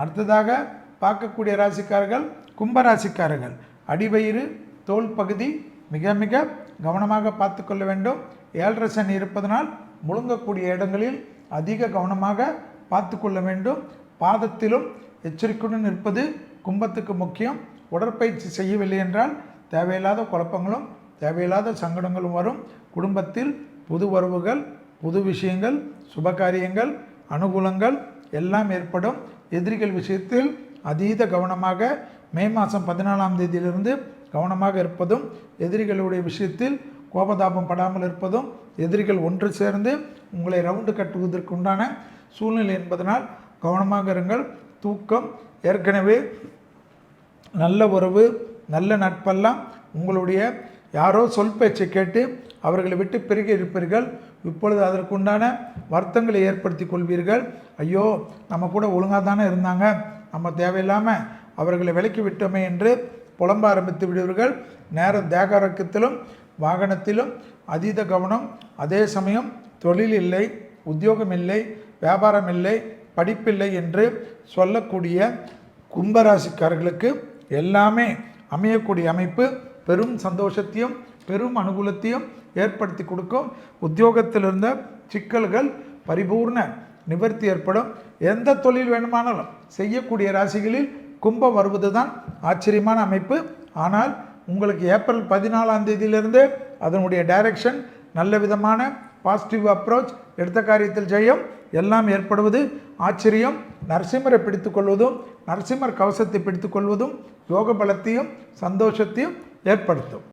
அடுத்ததாக பார்க்கக்கூடிய ராசிக்காரர்கள் கும்பராசிக்காரர்கள். அடிவயிறு தோல் பகுதி மிக மிக கவனமாக பார்த்து கொள்ள வேண்டும். 7.5 சனி இருப்பதனால் முழுங்கக்கூடிய இடங்களில் அதிக கவனமாக பார்த்து கொள்ள வேண்டும். பாதத்திலும் எச்சரிக்கையுடன் இருப்பது கும்பத்துக்கு முக்கியம். உடற்பயிற்சி செய்யவில்லை என்றால் தேவையில்லாத குழப்பங்களும் தேவையில்லாத சங்கடங்களும் வரும். குடும்பத்தில் புது வரவுகள், புது விஷயங்கள், சுபகாரியங்கள், அனுகூலங்கள் எல்லாம் ஏற்படும். எதிரிகள் விஷயத்தில் அதீத கவனமாக மே மாதம் 14ஆம் தேதியிலிருந்து கவனமாக இருப்பதும், எதிரிகளுடைய விஷயத்தில் கோபதாபம் படாமல் இருப்பதும், எதிரிகள் ஒன்று சேர்ந்து உங்களை ரவுண்டு கட்டுவதற்கு உண்டான சூழ்நிலை என்பதனால் கவனமாக இருங்கள். தூக்கம், ஏற்கனவே நல்ல உறவு, நல்ல நட்பெல்லாம் உங்களுடைய யாரோ சொல் பேச்சை கேட்டு அவர்களை விட்டு பிறகு இருப்பீர்கள். இப்பொழுது அதற்குண்டான வருத்தங்களை ஏற்படுத்தி கொள்வீர்கள். ஐயோ, நம்ம கூட ஒழுங்காக தானே இருந்தாங்க, நம்ம தேவையில்லாமல் அவர்களை விலக்கி விட்டோமே என்று புலம்ப ஆரம்பித்து விடுவீர்கள். நேரம் தேகாரக்கத்திலும் வாகனத்திலும் அதீத கவனம். அதே சமயம் தொழில் இல்லை, உத்தியோகம் இல்லை, வியாபாரம் இல்லை, படிப்பில்லை என்று சொல்லக்கூடிய கும்பராசிக்காரர்களுக்கு எல்லாமே அமையக்கூடிய அமைப்பு பெரும் சந்தோஷத்தையும் பெரும் அனுகூலத்தையும் ஏற்படுத்தி கொடுக்கும். உத்தியோகத்தில் இருந்த சிக்கல்கள் பரிபூர்ண நிவர்த்தி ஏற்படும். எந்த தொழில் வேணுமானாலும் செய்யக்கூடிய ராசிகளில் கும்பம் வருவது தான் ஆச்சரியமான அமைப்பு. ஆனால் உங்களுக்கு ஏப்ரல் 14ஆம் தேதியிலிருந்து அதனுடைய டைரக்ஷன் நல்ல விதமான பாசிட்டிவ் அப்ரோச், எடுத்த காரியத்தில் ஜெயம் எல்லாம் ஏற்படுவது ஆச்சரியம். நரசிம்மரை பிடித்து கொள்வதும் நரசிம்மர் கவசத்தை பிடித்து கொள்வதும் யோக பலத்தையும் சந்தோஷத்தையும் ஏற்படுத்தும்.